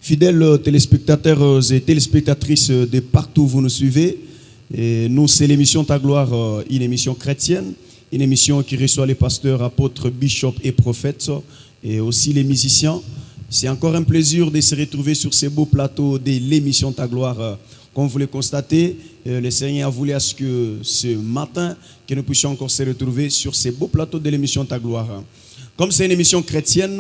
Fidèles téléspectateurs et téléspectatrices de partout où vous nous suivez, et nous c'est l'émission Ta Gloire, une émission chrétienne, une émission qui reçoit les pasteurs, apôtres, bishops et prophètes, et aussi les musiciens. C'est encore un plaisir de se retrouver sur ces beaux plateaux de l'émission Ta Gloire. Comme vous le constatez, le Seigneur a voulu à ce que ce matin, que nous puissions encore se retrouver sur ces beaux plateaux de l'émission Ta Gloire. Comme c'est une émission chrétienne,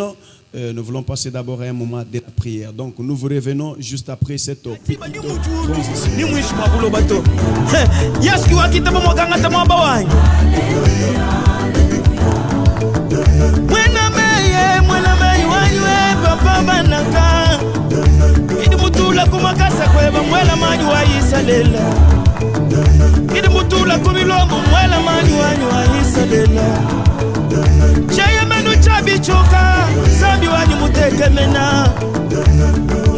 nous voulons passer d'abord à un moment de la prière. Donc nous vous revenons juste après cette petite bichuka sambi wani muteke mena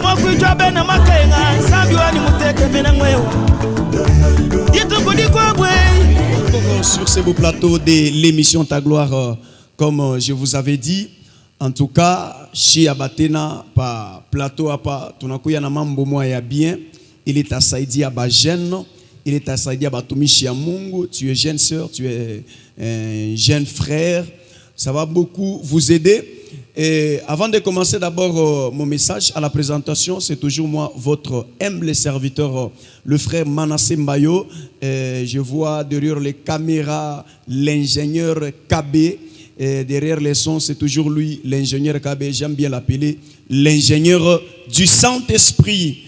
mwakuitwa bena makenga sambi wani muteke mena mweo sur ces beaux plateaux de l'émission Ta Gloire, comme je vous avais dit, en tout cas chez Abatena pa plateau apa tunakuya na mambo moya bien, il est à Saidi aba jeune, il est à Saidi aba tumishi ya Mungu, tu es jeune sœur, tu es un jeune frère. Ça va beaucoup vous aider. Et avant de commencer d'abord mon message à la présentation, c'est toujours moi, votre humble serviteur, le frère Manassé Mbayo. Je vois derrière les caméras l'ingénieur KB. Et derrière les sons, c'est toujours lui, l'ingénieur KB. J'aime bien l'appeler l'ingénieur du Saint-Esprit.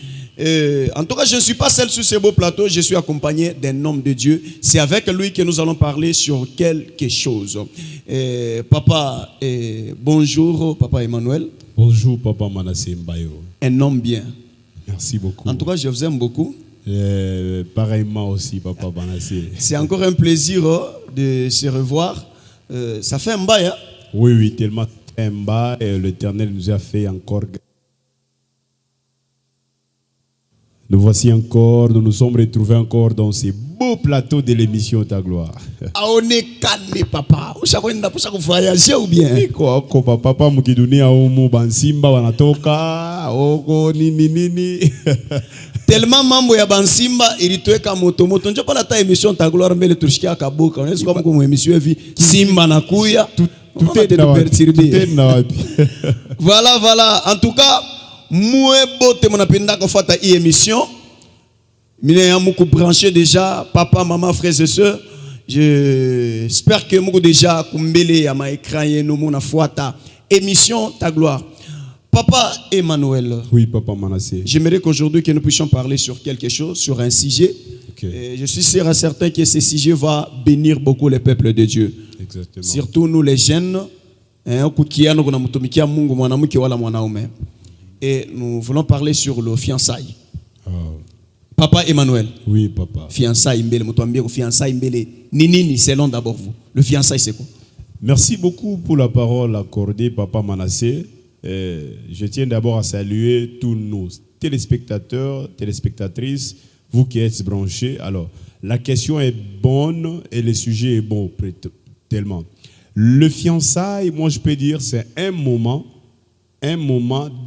En tout cas, je ne suis pas seul sur ce beau plateau, je suis accompagné d'un homme de Dieu. C'est avec lui que nous allons parler sur quelque chose. Papa, bonjour, Papa Emmanuel. Bonjour, Papa Manassé Mbayo. Un homme bien. Merci beaucoup. En tout cas, je vous aime beaucoup. Pareillement aussi, Papa Manassé. C'est encore un plaisir de se revoir. Ça fait un bail, hein? Oui, tellement un bail. L'Éternel nous a fait encore. Nous voici encore, nous nous sommes retrouvés encore dans ces beaux plateaux de l'émission Ta Gloire. On est calme, papa. Vous savez, on a pour voyager ou bien? Quoi, papa, mukiduni aumu bansimba wanatoka, oko nini. Tellement mambo ya bansimba ilitweka moto. Ndio pala ta émission Ta Gloire mbele tulishikia kaboka. Unaweza kama kwa émission hivi Simba nakuya tout est dans Voilà. En tout cas, moi bote monapenda kofata hii émission. Mine ya muku branché déjà papa, maman, frères et sœurs. J'espère que muku déjà kumbele ya ma écran yenu mona fuata émission Ta Gloire. Papa Emmanuel. Oui, Papa Manassé. J'aimerais qu'aujourd'hui que nous puissions parler sur quelque chose, sur un sujet. Okay. Et je suis sûr et certain que ce sujet va bénir beaucoup le peuple de Dieu. Exactement. Surtout nous les jeunes. Et nous voulons parler sur le fiançailles. Oh. Papa Emmanuel. Oui, papa. Fiançailles, Nini, selon d'abord vous. Le fiançailles, c'est quoi? Merci beaucoup pour la parole accordée, Papa Manassé. Je tiens d'abord à saluer tous nos téléspectateurs, téléspectatrices, vous qui êtes branchés. Alors, la question est bonne et le sujet est bon, tellement. Le fiançailles, moi je peux dire, c'est un moment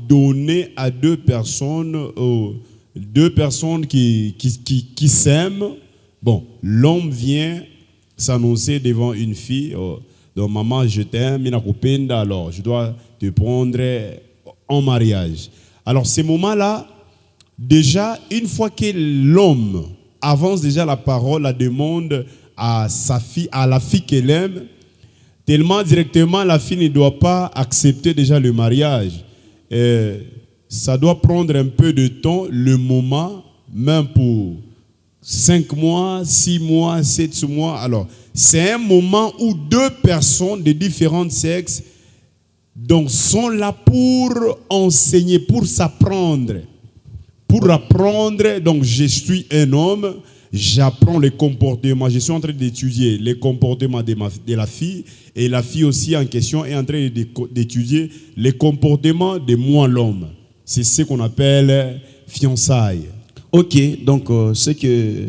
donné à deux personnes qui s'aiment. Bon, l'homme vient s'annoncer devant une fille. Donc, maman, je t'aime, alors je dois te prendre en mariage. Alors, ces moments-là, déjà, une fois que l'homme avance déjà la parole, la demande à sa fille, à la fille qu'elle aime, tellement directement, la fille ne doit pas accepter déjà le mariage. Ça doit prendre un peu de temps, le moment, même pour 5 mois, 6 mois, 7 mois. Alors, c'est un moment où deux personnes de différents sexes donc, sont là pour enseigner, pour s'apprendre. Pour apprendre, donc je suis un homme, j'apprends les comportements, je suis en train d'étudier les comportements de la fille, et la fille aussi en question est en train d'étudier les comportements de moi l'homme. C'est ce qu'on appelle fiançailles. Ok, donc ce que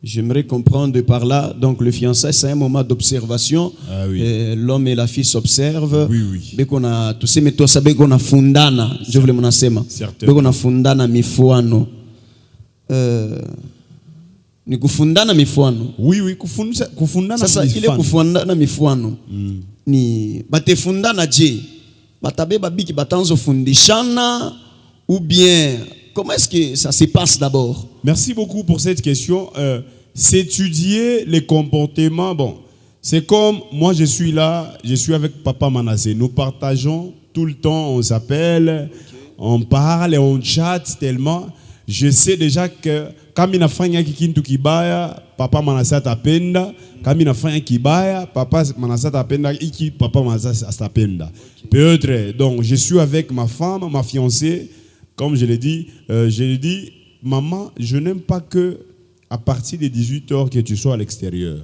J'aimerais comprendre de par là. Donc, le fiançailles, c'est un moment d'observation. Ah oui. L'homme et la fille s'observent. Oui, oui. Dès qu'on a, tu sais, mais toi, savez qu'on a fundana. Je voulais m'en asema. Certainement. Dès qu'on a fundana mifuano. Ni kufundana mifuano. Oui, oui, kufundana Sasa ile kufundana mifuano. Ni batefundana je. Batabe babiki batanzo fundishana ou bien comment est-ce que ça se passe d'abord? Merci beaucoup pour cette question. S'étudier les comportements, bon, c'est comme moi je suis là, je suis avec Papa Manassé. Nous partageons tout le temps, on s'appelle, on parle et on chatte tellement. Je sais déjà que quand il a fait kikintu kibaya, Papa Manassé t'apenda. Quand il a fait kibaya, Papa Manassé t'apenda. Iki Papa Manassé t'apenda. Peut-être. Donc je suis avec ma femme, ma fiancée. Comme je l'ai dit, maman, je n'aime pas que à partir de 18h que tu sois à l'extérieur.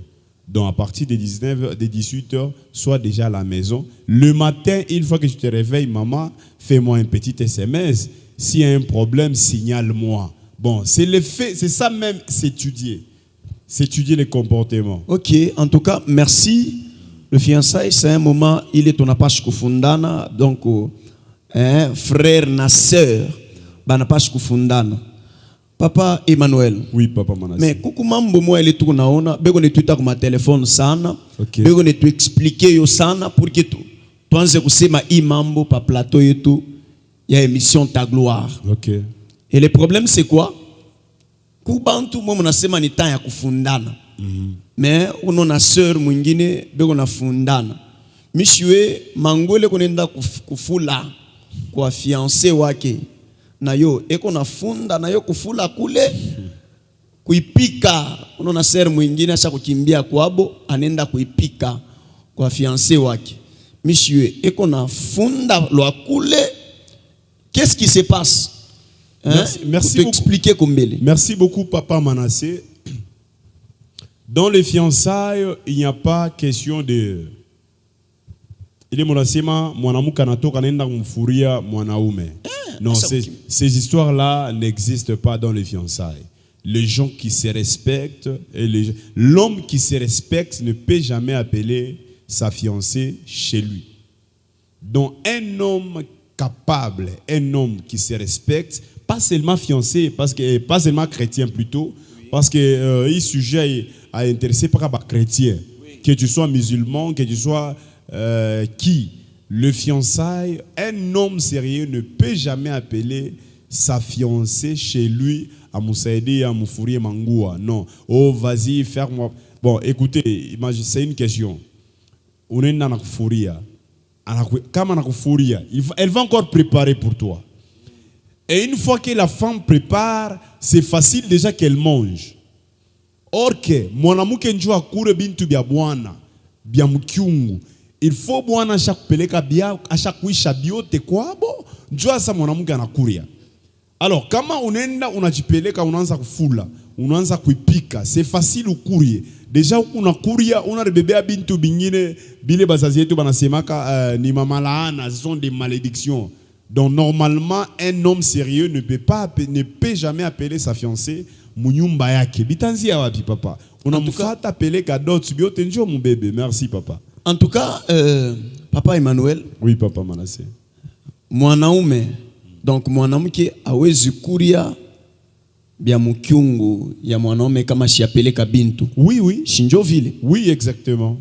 Donc à partir de 19h, de 18h, sois déjà à la maison. Le matin, une fois que tu te réveilles, maman, fais-moi un petit SMS. S'il y a un problème, signale-moi. Bon, c'est le fait, c'est ça même, s'étudier les comportements. Ok, en tout cas, merci. Le fiançailles, c'est un moment, il est ton apache kufundana, donc frère na sœur, banapache kufundana. Papa Emmanuel. Oui, Papa Manassé. Mais kuku mambo moi ele tu naona, bego ne tuita kuma téléphone sana, okay. Bego ne tu expliquer yo sana pour que tu tuanze kusema i mambo pa plateau yetu ya émission Ta Gloire. OK. Et le problème c'est quoi? Kubantu mwa mnasema ni temps ya kufundana. Mais uno na sœur mwingine bego na fundana. Mishwe mangwele konenda kufula kwa fiancé wake. Na yo eko na funda na yo kufula kule kuipika. Uno na sœur mwingine acha kukimbia kwabo anenda kuipika kwa fiancé wake. Mishwe eko na funda lo kule. Qu'est-ce qui se passe? Merci beaucoup. Expliquer Kombele. Merci beaucoup, Papa Manassé. Dans les fiançailles, il n'y a pas question de. Il est monasema, mwanamu kanato kanenda kumfuria mwanaume. Non, ces histoires-là n'existent pas dans les fiançailles. Les gens qui se respectent, et l'homme qui se respecte ne peut jamais appeler sa fiancée chez lui. Donc, un homme capable, un homme qui se respecte, pas seulement fiancé, pas seulement chrétien plutôt, parce que il sujet à intéresser par les chrétiens, que tu sois musulman, que tu sois qui, le fiançailles, un homme sérieux ne peut jamais appeler sa fiancée chez lui à Moussaïdi, à Moufouri, Mangoua. Non, oh vas-y, faire-moi. Bon, écoutez, c'est une question. On est dans la Fouria. Elle va encore préparer pour toi. Et une fois que la femme prépare, c'est facile déjà qu'elle mange. Or que, mon amour kenjua kure bintu bia bwana, bia mkiungu. Il faut bwana à chaque peleka bia, à chaque wisha biote kwa bo, njua sa mon amour anakuria. Alors, kama unenda unajipeleka unaanza kufula, unaanza kuipika, c'est facile ukurie. Déjà unakuria, unabebea bintu bingine, bile bazazi yetu banasemaka ni mamalaana, ce sont des malédictions. Donc normalement, un homme sérieux ne peut jamais appeler sa fiancée munyumba yake. Bitanzi ya wapi papa? Unamfuata appeler cadeau tubiote njo mon bébé. Merci papa. En tout cas, Papa Emmanuel. Oui Papa Manassé. Mwanaume, donc mwanamke hawezi kuria bia mkiungu ya mwanaume kama shiapeleka bintu. Oui oui. Shinjo vile. Oui exactement.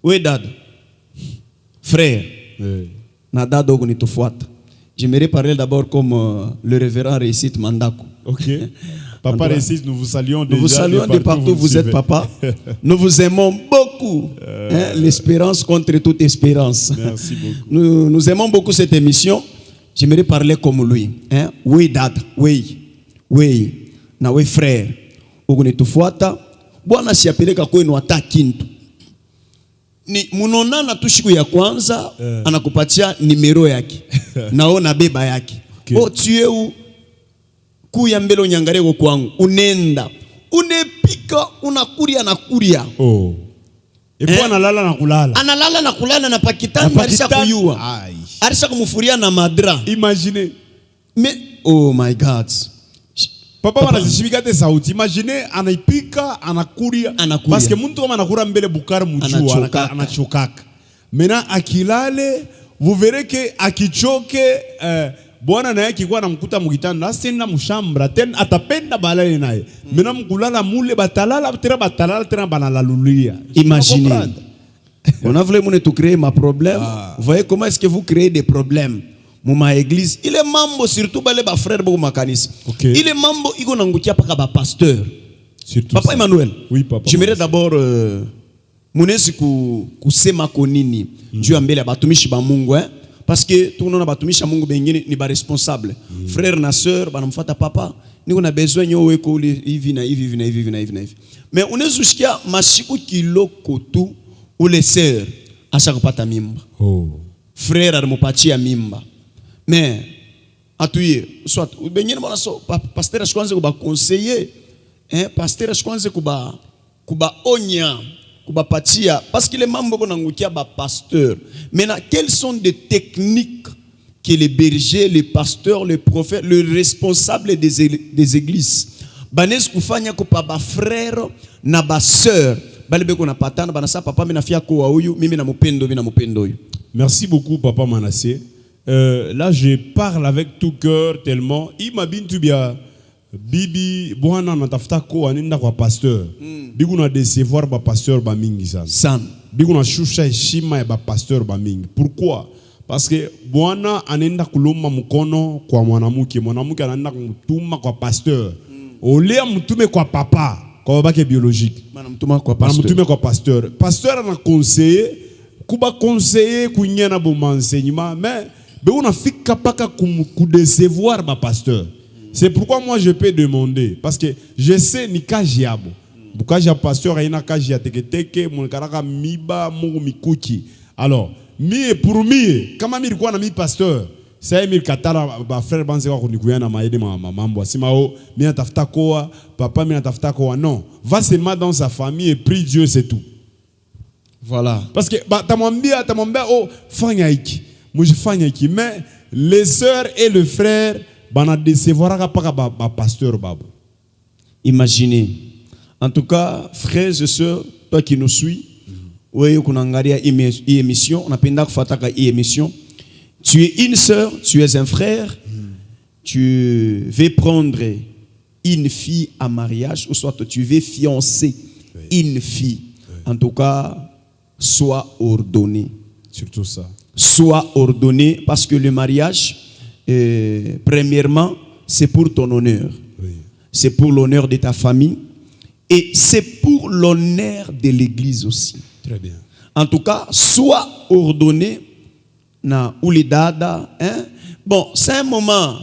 Oui dada. Frère. Oui. J'aimerais parler d'abord comme le révérend récite Mandako. Ok. Papa récite, nous vous saluons déjà. Nous vous saluons de partout où vous êtes, papa. Nous vous aimons beaucoup. L'espérance contre toute espérance. Merci beaucoup. Nous aimons beaucoup cette émission. J'aimerais parler comme lui. Oui, dad. Oui. Oui. Na oui, frère. Ugunitufuata. Bwana siapeleka kwenu hata kintu. Ni munonana tu siku ya kwanza anakupatia nimero yake naona beba yake okay. O tueu kuya mbele unyangareko kwangu unenda unepika unakuria na kuria oh epo analala na kulala na pakitani arisha kuyua arisha kumufuria na madra imagine mais oh my god Papa wanazishimika te sauti. Imaginez anaipika anakuria parce que mtu kama anakura mbele bukara mjua anachokaka. Maintenant akilale vous verrez que akichoke bwana naye kikuwa namkuta mukitanda asenda mushambra tena atapenda balale naye. Maintenant mkulala mule batalala tena banalalulia. Imaginez. On a voulu tout créer ma problème. Vous voyez comment est-ce que vous créez des problèmes? Mon église, il est membre surtout les frères beaucoup makanis. Il est membre il go nangutia paka ba pasteur. Surtout Papa ça. Emmanuel. Oui papa. J'aimerais d'abord munesi kusema konini Dieu ambele batumishi ba Mungu parce que tout le monde batumishi Mungu bengine ni ba responsable. Frère na sœur banamfuata papa ni on a besoin nyo weko hivi na hivi. Mais on est jusqu'à mashiku kiloko tu ou les sœurs ashakupata mimba. Oh. Frère alimupatia mimba. Mais atuye soit benyene bana so pasteur ashikwanze kuba conseiller pasteur ashikwanze kuba onya kuba patia parce que les mambo konangukia ba pasteur. Maintenant quelles sont des techniques que les bergers, les pasteurs, les prophètes, les responsables des églises banes kufanya ko pa ba frère na ba sœur balebe ko na patana bana sa papa mina fia ko wa huyu mimi na mupendo huyu. Merci beaucoup papa Manassé. Là, je parle avec tout cœur tellement. Il m'a bien tout bien. Bibi, boana na tafta ko aninda kwa pasteur. Bigu na décevoir ba pasteur ba mingi sana. Bigu na shusha heshima ya ba pasteur ba mingi. Pourquoi? Parce que boana anenda kuluma mkono kwa mwanamke anenda kumtuma kwa pasteur. Olea mtume kwa papa, kwa babake biologique. Mtuma kwa pasteur. Mtume kwa pasteur. Pasteur ana conseiller, kuba conseiller kunyana bo enseignement, mais on a fait capable de décevoir ma pasteur. C'est pourquoi moi je peux demander parce que je sais ni kajiabo. Bukaja pasteur ina kajia teke mon karaka miba mungu mikuki. Alors, pour mi kama mi ilikuwa na mi pasteur, c'est mi katala ba frère banze kwa kunikuya na maede mambo asimao mi natafuta koa, papa mi natafuta koa. Non, va seulement dans sa famille et prie Dieu c'est tout. Voilà. Parce que tamwambia oh fanya hiki. Moi je fais qui mais les sœurs et le frère bana décevoir pas pasteur babo. Imaginez. En tout cas, frères et sœurs, toi qui nous suis, ouais kunangalia émission, on appelle kufataka émission. Tu es une sœur, tu es un frère, tu veux prendre une fille à mariage ou soit tu veux fiancer une fille. En tout cas, sois ordonné. Surtout ça. Soit ordonné parce que le mariage, premièrement, c'est pour ton honneur. Oui. C'est pour l'honneur de ta famille et c'est pour l'honneur de l'église aussi. Très bien. En tout cas, soit ordonné na ulidada, Bon, c'est un moment,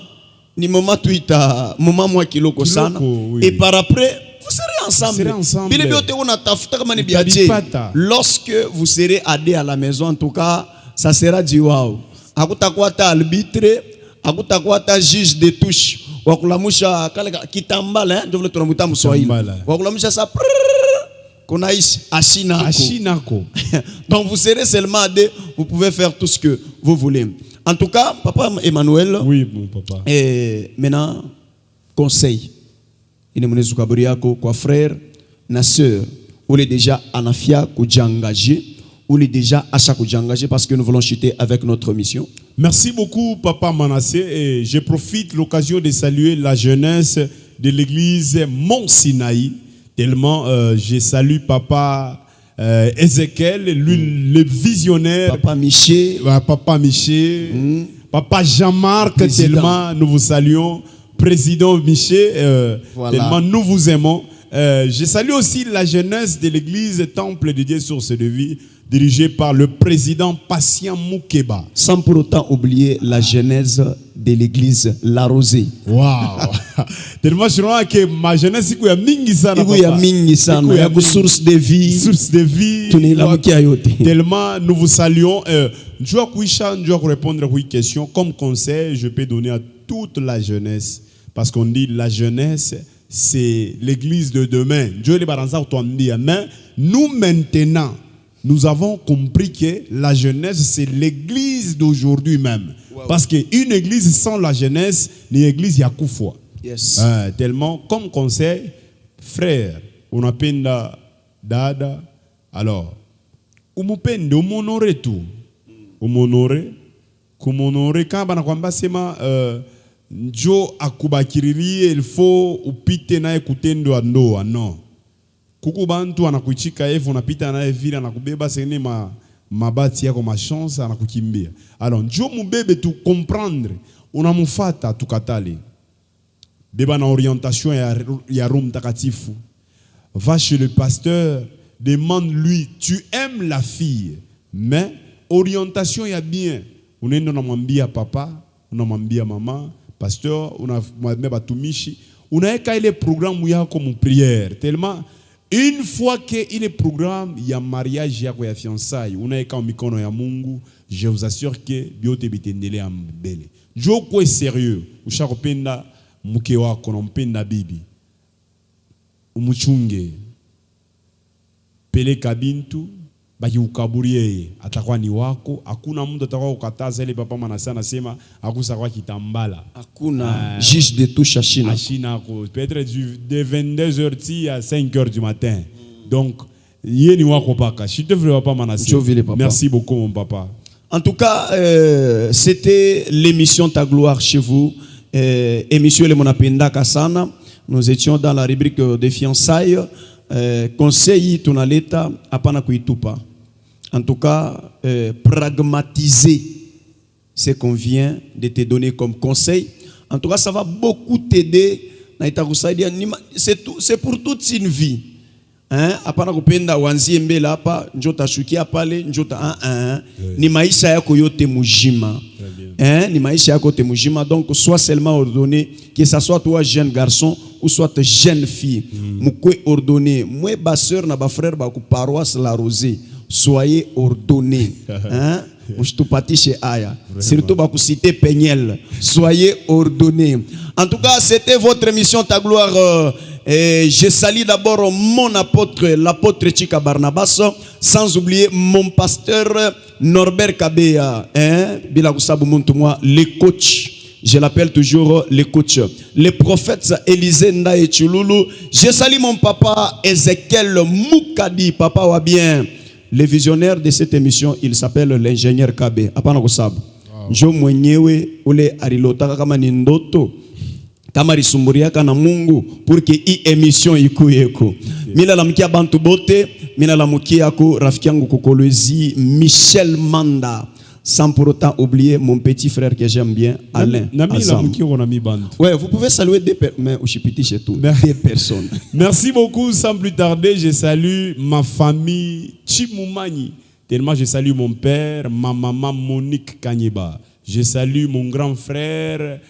ni moment tuita, moment moi qui loko sana et par après vous serez ensemble. Lorsque vous serez aidés à la maison, en tout cas, ça sera du wow. Akutakuwa ta arbitre, akutakuwa ta juge de touche. Wakulamusha kitambala, je voulais te remonter à Swahili. Wakulamusha ça konaïs ashinako. Donc vous serez seulement aidés, vous pouvez faire tout ce que vous voulez. En tout cas, papa Emmanuel. Oui, mon papa. Et maintenant, conseil. Il est mon quoi frère, na sœur, ou est déjà anafia engagé. Ou est déjà à chaque engagé parce que nous voulons chuter avec notre mission. Merci beaucoup, Papa Manassé. Et je profite de l'occasion de saluer la jeunesse de l'église Mont Sinaï. Tellement je salue Papa Ezekiel, le visionnaire. Papa Miché. Papa Miché. Papa Jean-Marc, tellement nous vous saluons. Président Miché, voilà. Tellement nous vous aimons. Je salue aussi la jeunesse de l'église Temple de Dieu Source de Vie, dirigée par le président Patient Moukeba. Sans pour autant oublier la jeunesse de l'église La Rosée. Waouh! Tellement je crois que ma jeunesse, il y a mingi sana. Il y a mingi sana. Il y a source de vie. Source de vie. Tellement nous vous saluons. Je dois répondre à une question. Comme conseil, je peux donner à toute la jeunesse. Parce qu'on dit la jeunesse, c'est l'église de demain. Dieu les baranza mais nous maintenant, nous avons compris que la jeunesse, c'est l'église d'aujourd'hui même. Wow. Parce qu'une église sans la jeunesse, l'église y a coup foi. Yes. Tellement, comme conseil, frère, on appelle dada, alors, umupende, umonore tout. Umonore, kumonore, quand on a kwamba sema, njo akubakiriri, il faut upite na ekutendo andoa, non. Kukubantu anakuchika efu, unapita na evira, anakubeba, sene mabati yako ma chance, anakukimbia. Alors, njo mubebe tu comprendre, unamufata tukatali. Beba na orientation ya Rome takatifu. Va chez le pasteur, demande-lui, tu aimes la fille, mais orientation ya bien. Unaenda unamwambia papa, unamwambia mama, pasteur, unamwambia batumishi, unaeka ile programme yako mu prière. Tellement une fois que ile programme ya mariage yako ya fiançailles, unaeka mikono ya Mungu, je vous assure que biote bitendele ambele. Jo kwa sérieux, ushakopenda mke wako na mpenda bibi. Umuchunge. Peleka bintu baki ukaburie atakuwa ni wako, hakuna mtu atakuwa kukataza ile papa manasana sema akusa kwa kitambala. Hakuna juge de touche China. China peut-être de 22h à 5h du matin. Donc yeni wako paka. Je te veux pas manasana. Merci beaucoup mon papa. En tout cas, c'était l'émission Ta gloire chez vous. Émission Le Monapenda Kasana. Nous étions dans la rubrique des fiançailles. Conseil tonaleta apana kuitupa. En tout cas, pragmatiser ce qu'on vient de te donner comme conseil. En tout cas, ça va beaucoup t'aider. C'est pour toute une vie. Apana kupenda wanzie mbele hapa njota shukia pale njota ni maisha yako yote mujima. Ni maisha yako yote mujima. Donc sois seulement ordonné, que ça soit toi jeune garçon ou soit jeune fille. Mukwe ordonné. Moi ba sœur na ba frère ba ku paroisse la Rosée. Soyez ordonnés. Mouchtoupatishe aya. Surtout ba ku cité Peignel. Soyez ordonnés. En tout cas, c'était votre émission Ta gloire. Et je salue d'abord mon apôtre, l'apôtre Chika Barnabas, sans oublier mon pasteur Norbert Kabea, le coach. Je l'appelle toujours le coach. Le prophète Élisée Ndaye Chululu. Je salue mon papa Ezekiel Moukadi, papa wa bien. Le visionnaire de cette émission, il s'appelle l'ingénieur Kabe. Apana kusab. Jo mwenyewe ule arilota kama ni ndoto. Kama risumuriaka na Mungu pour que hii émission ikuyeko. Mina la mkia bantu bote, mina la mkia ko rafiki yangu Kokolwezi Michel Manda. Sans pour autant oublier mon petit frère que j'aime bien, Alain. Ouais, vous pouvez saluer deux personnes, mais chez tout. Deux personnes. Merci beaucoup. Sans plus tarder, je salue ma famille Chimoumani. Tellement je salue mon père, ma maman Monique Kanyeba. Je salue mon grand frère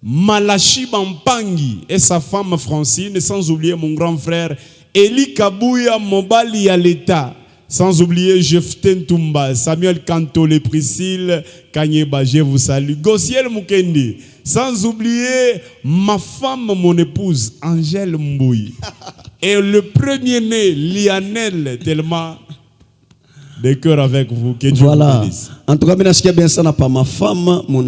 Malachi Bampangi et sa femme Francine, sans oublier mon grand frère Eli Kabouya Mobali à l'État, sans oublier Jeften Tumba, Samuel Kantole, Priscille Kanyeba, je vous salue, Gossiel Mukendi, sans oublier ma femme, mon épouse Angèle Mbouy et le premier-né Lionel, tellement de cœur avec vous, que Dieu vous bénisse. En tout cas, je bien ça n'a pas ma femme, mon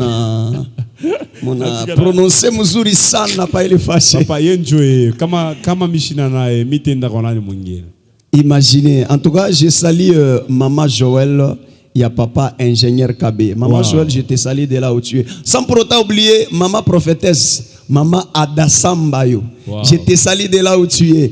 prononcé muzuri sana pa ile fâché. Papa yenjoe kama mishina nae mitenda konani mwingine. Imaginez, en tout cas, je salue maman Joël, il y a papa ingénieur KB. Maman Joël, je te salue de là où tu es. Sans pour autant oublier maman prophétesse, maman Adasambayo. Je te salue de là où tu es.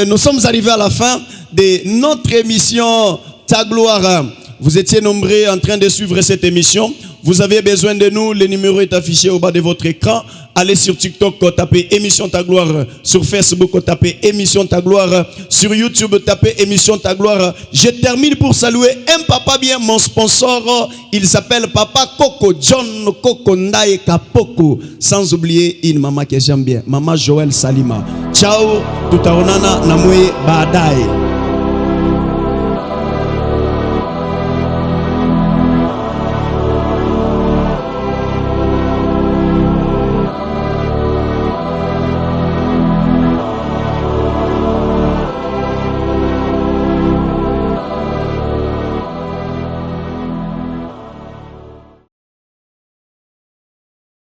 Nous sommes arrivés à la fin de notre émission Ta gloire. Vous étiez nombreux en train de suivre cette émission. Vous avez besoin de nous. Le numéro est affiché au bas de votre écran. Allez sur TikTok, tapez Émission Ta gloire. Sur Facebook, tapez Émission Ta gloire. Sur YouTube, tapez Émission Ta gloire. Je termine pour saluer un papa bien, mon sponsor. Il s'appelle Papa Coco, John Coco Ndaye Kapoko. Sans oublier une maman que j'aime bien, maman Joël Salima. Ciao, tutaonana namwe baadaye.